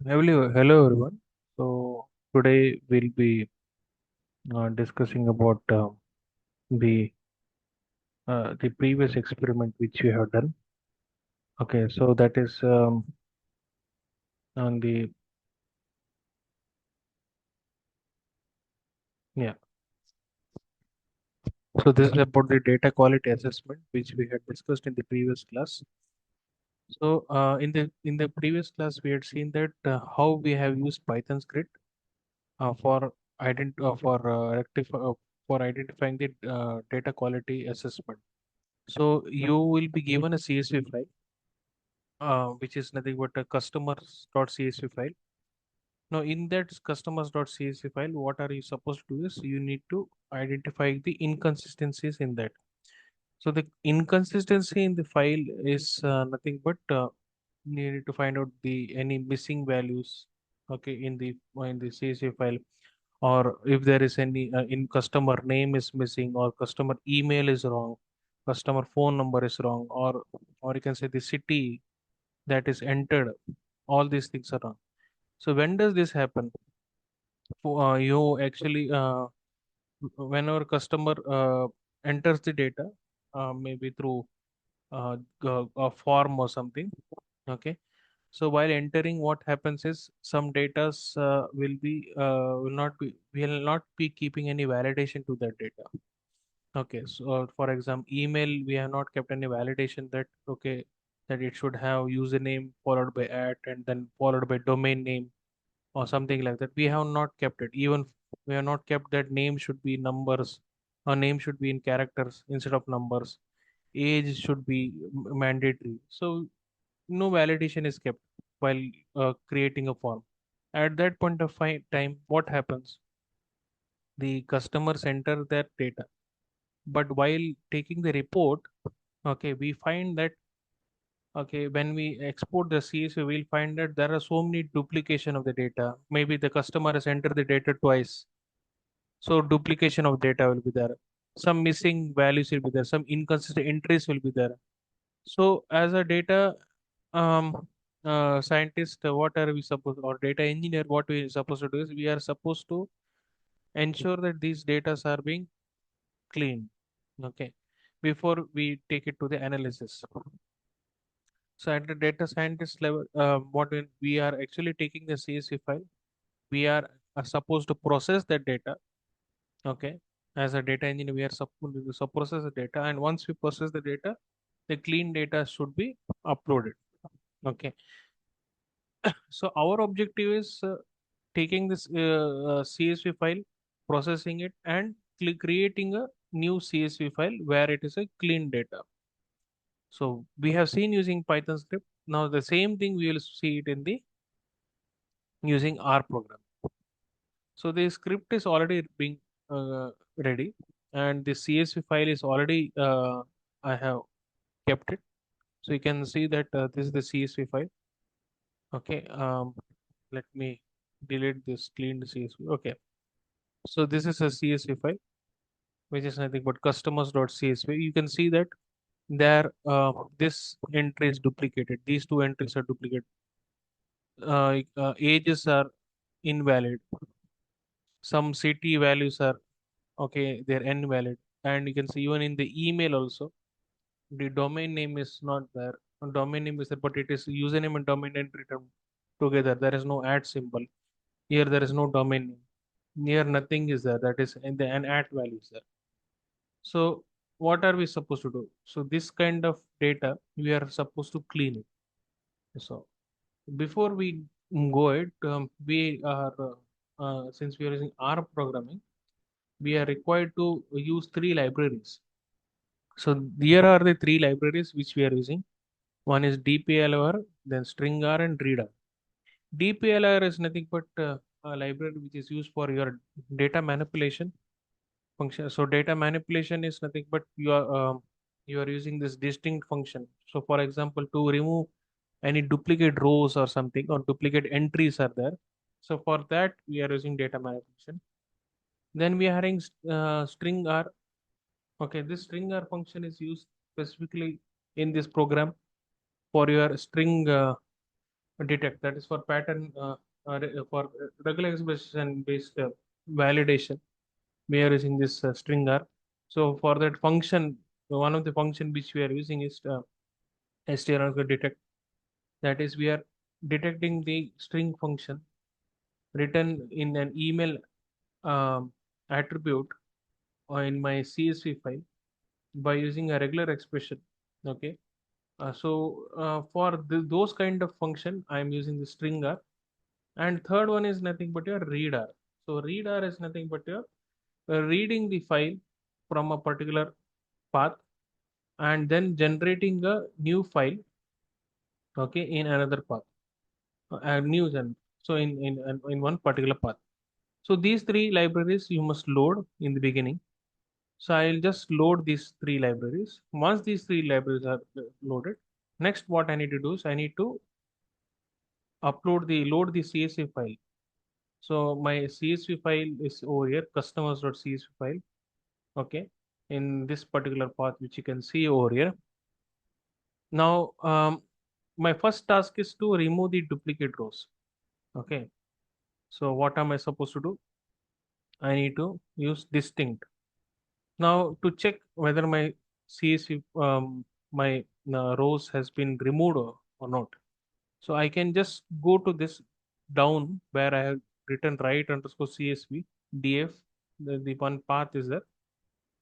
Hello everyone. So today we'll be discussing about the previous experiment which we have done. Okay, so that is on the yeah. So this is about the data quality assessment which we had discussed in the previous class. So in the previous class we had seen that how we have used Python script for for identifying the data quality assessment. So you will be given a CSV file which is nothing but a customers.csv file. Now, in that customers.csv file, what are you supposed to do is you need to identify the inconsistencies in that. So the inconsistency in the file is nothing but you need to find out the any missing values, okay, in the CSV file, or if there is any in customer name is missing, or customer email is wrong, customer phone number is wrong, or you can say the city that is entered, all these things are wrong. So when does this happen? You actually when our customer enters the data, maybe through a form or something. Okay, so while entering, what happens is some data will not be keeping any validation to that data. Okay, so for example, email, we have not kept any validation that okay, that it should have username followed by at and then followed by domain name or something like that. We have not kept it. Even we have not kept that name should be numbers, or name should be in characters instead of numbers. Age should be mandatory. So no validation is kept while creating a form. At that point of time, what happens? The customers enter their data, but while taking the report, okay, we find that okay, when we export the CSV, we'll find that there are so many duplication of the data. Maybe the customer has entered the data twice, so duplication of data will be there. Some missing values will be there. Some inconsistent entries will be there. So as a data scientist, what are we supposed, or data engineer, what we are supposed to do is we are supposed to ensure that these data are being cleaned. Okay, before we take it to the analysis. So at the data scientist level, we are actually taking the CSV file, we are supposed to process that data. Okay, as a data engineer, we are supposed to process the data, and once we process the data, the clean data should be uploaded. Okay, so our objective is taking this CSV file, processing it, and creating a new CSV file where it is a clean data. So we have seen using Python script. Now the same thing we will see it in the using R program. So the script is already being ready, and the CSV file is already I have kept it. So you can see that this is the CSV file. Okay, let me delete this cleaned CSV. Okay, so this is a CSV file, which is nothing but customers.csv. You can see that there this entry is duplicated. These two entries are duplicated. Ages are invalid. Some city values are okay, they're invalid. And you can see even in the email also, the domain name is not there. Domain name is there, but it is username and domain name written together. There is no at symbol. Here there is no domain name. Here nothing is there. That is in the an at value is there. So what are we supposed to do? So this kind of data we are supposed to clean it. So before we go it, we are since we are using R programming, we are required to use three libraries. So here are the three libraries which we are using. One is dplr, then stringr, and reader. Dplr is nothing but a library which is used for your data manipulation function. So data manipulation is nothing but you are using this distinct function. So for example, to remove any duplicate rows or something, or duplicate entries are there. So for that we are using data manipulation. Then we are having string r. Okay, this string r function is used specifically in this program for your string. detect, that is for pattern for regular expression based validation. We are using this string R. So for that function, one of the function which we are using is str detect. That is, we are detecting the string function written in an email um, attribute or in my CSV file by using a regular expression. Okay. For those kind of function, I am using the string R. And third one is nothing but your reader. So reader is nothing but your reading the file from a particular path and then generating a new file, okay, in another path, a new gen. So in one particular path. So these three libraries you must load in the beginning. So I'll just load these three libraries. Once these three libraries are loaded, next what I need to do is I need to load the CSV file. So my CSV file is over here, customers.csv file. Okay, in this particular path, which you can see over here. Now, my first task is to remove the duplicate rows. Okay, so what am I supposed to do? I need to use distinct. Now, to check whether my CSV, my rows has been removed or not. So I can just go to this down where I have written write underscore CSV df. The one path is there.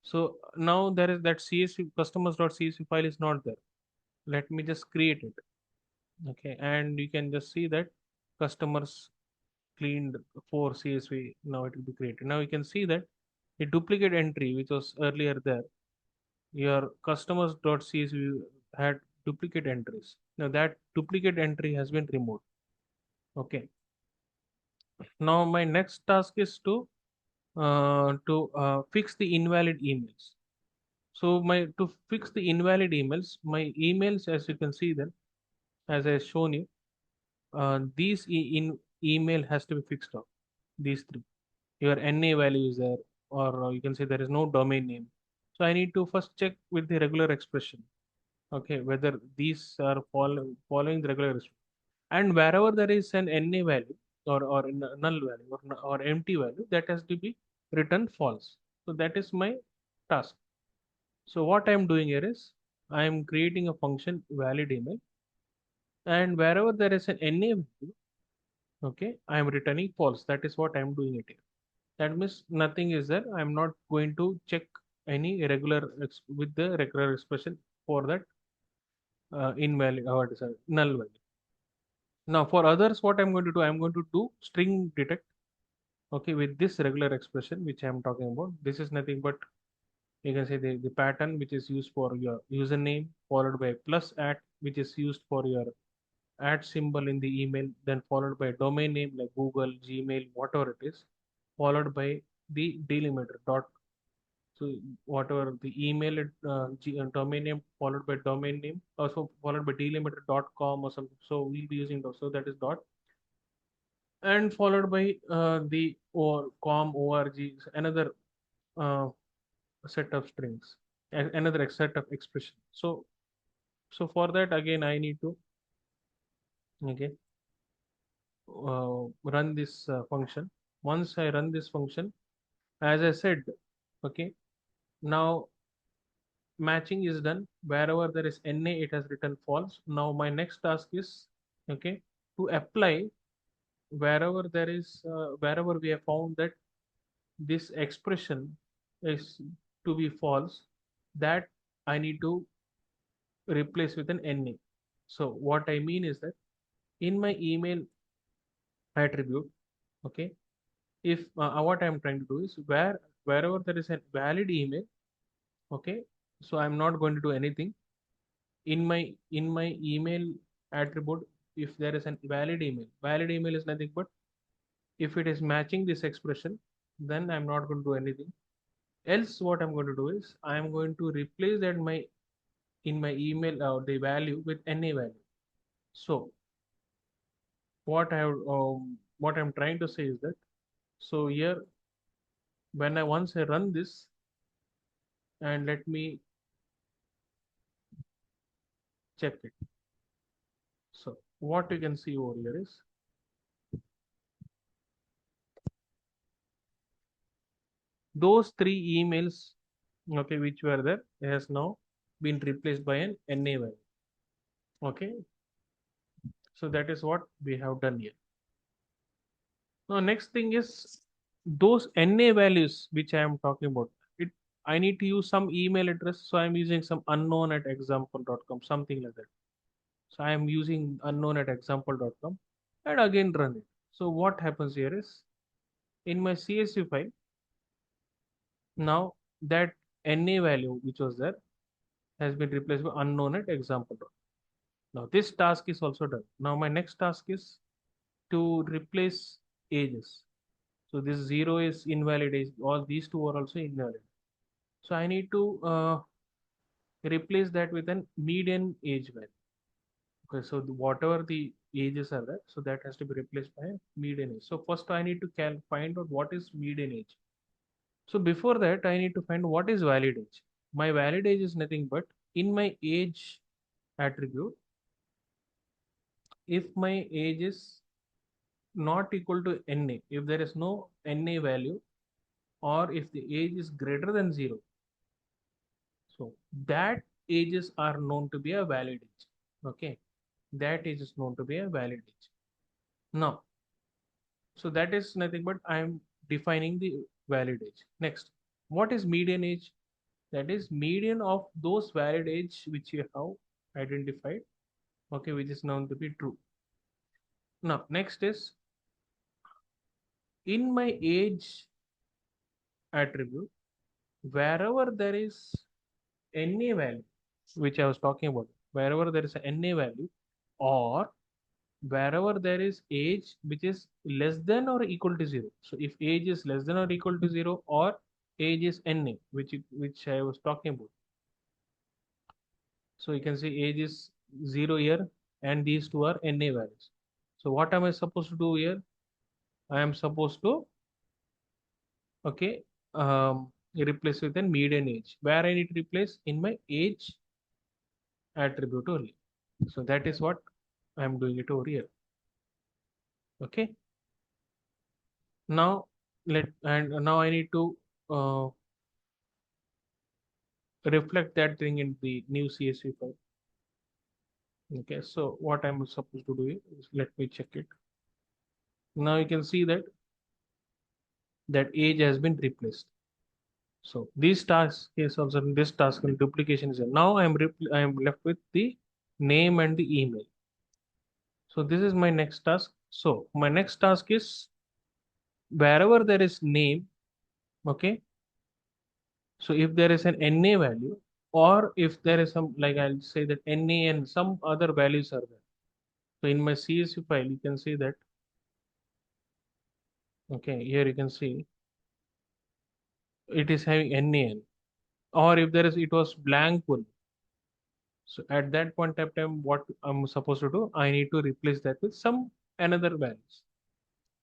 So now there is that CSV customers.csv file is not there. Let me just create it. Okay, and you can just see that customers cleaned for CSV. Now it will be created. Now you can see that the duplicate entry which was earlier there, your customers.csv had duplicate entries. Now that duplicate entry has been removed. Okay. Now my next task is to fix the invalid emails. So my to fix the invalid emails, my emails, as you can see them, as I shown you, these in email has to be fixed up. These three, your NA value is there, or you can say there is no domain name. So I need to first check with the regular expression. Okay, whether these are following the regular expression. And wherever there is an NA value or null value or empty value, that has to be returned false. So that is my task. So what I am doing here is I am creating a function valid email, and wherever there is an NA value, okay, I am returning false. That is what I am doing it here. That means nothing is there. I am not going to check any with the regular expression for that invalid or null value. Now for others, what I'm going to do, I'm going to do string detect. Okay, with this regular expression which I'm talking about. This is nothing but you can say the pattern which is used for your username followed by plus at which is used for your at symbol in the email, then followed by domain name like Google, Gmail, whatever it is, followed by the delimiter dot. So whatever the email domain name followed by domain name, also followed by delimiter.com or something. So we'll be using those. So that is dot, and followed by the or com org, another uh, set of strings, another set of expression. So for that again I need to, okay, run this function. Once I run this function, as I said, okay, now matching is done. Wherever there is NA, it has written false. Now my next task is, okay, to apply wherever we have found that this expression is to be false, that I need to replace with an NA. So what I mean is that in my email attribute, okay, if what I'm trying to do is wherever there is a valid email, okay, so I'm not going to do anything in my email attribute. If there is a valid email is nothing but if it is matching this expression, then I'm not going to do anything else. What I'm going to do is I'm going to replace that my in my email the value with NA value. So what I'm trying to say is that, so here when I once I run this, and let me check it. So what you can see over here is those three emails, okay, which were there has now been replaced by an NA value. Okay, so that is what we have done here. Now next thing is those NA values which I am talking about. It I need to use some email address, so I am using some unknown at example.com, something like that. So I am using unknown at example.com and again run it. So what happens here is in my CSV file, now that NA value which was there has been replaced by unknown at example.com. Now this task is also done. Now my next task is to replace ages. So this 0 is invalid age. All these two are also invalid. So I need to replace that with an median age value. Okay, so whatever the ages are there, so that has to be replaced by a median age. So first I need to find out what is median age. So before that, I need to find what is valid age. My valid age is nothing but in my age attribute, if my age is not equal to NA, if there is no NA value, or if the age is greater than 0, so that ages are known to be a valid age. Okay, that age is known to be a valid age. Now, so that is nothing but I am defining the valid age. Next, what is median age? That is median of those valid age which you have identified, okay, which is known to be true. Now, next is in my age attribute, wherever there is NA value, which I was talking about, wherever there is a NA value, or wherever there is age which is less than or equal to 0. So if age is less than or equal to 0, or age is NA, which I was talking about. So you can see age is 0 here, and these two are NA values. So what am I supposed to do here? I am supposed to, okay, replace with a median age. Where I need to replace in my age attribute only. So that is what I am doing it over here. Okay. Now now I need to reflect that thing in the new CSV file. Okay, so what I'm supposed to do is, let me check it. Now you can see that age has been replaced. So this task is also, this task and duplication is there. Now I am left with the name and the email. So this is my next task. So my next task is wherever there is name, okay. So if there is an NA value, or if there is some, like I'll say that NA and some other values are there. So in my CSV file, you can see that, okay, here you can see it is having NaN, or if there is, it was blank one. So at that point of time, what I'm supposed to do, I need to replace that with some another values.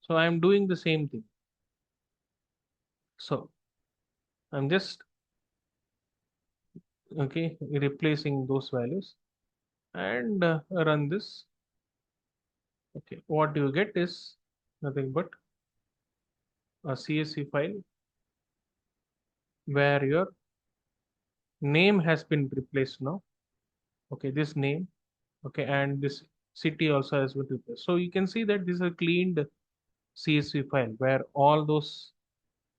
So I'm doing the same thing. So I'm just, okay, replacing those values and run this. Okay, what you get is nothing but a CSV file where your name has been replaced now. Okay, this name, okay, and this city also has been replaced. So you can see that this is a cleaned CSV file where all those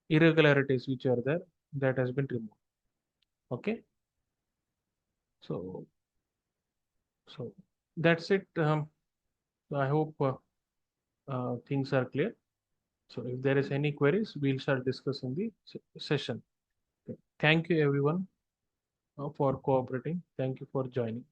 irregularities which are there, that has been removed. Okay, so so that's it. I hope things are clear. So if there is any queries, we'll start discussing the session. Okay. Thank you everyone for cooperating. Thank you for joining.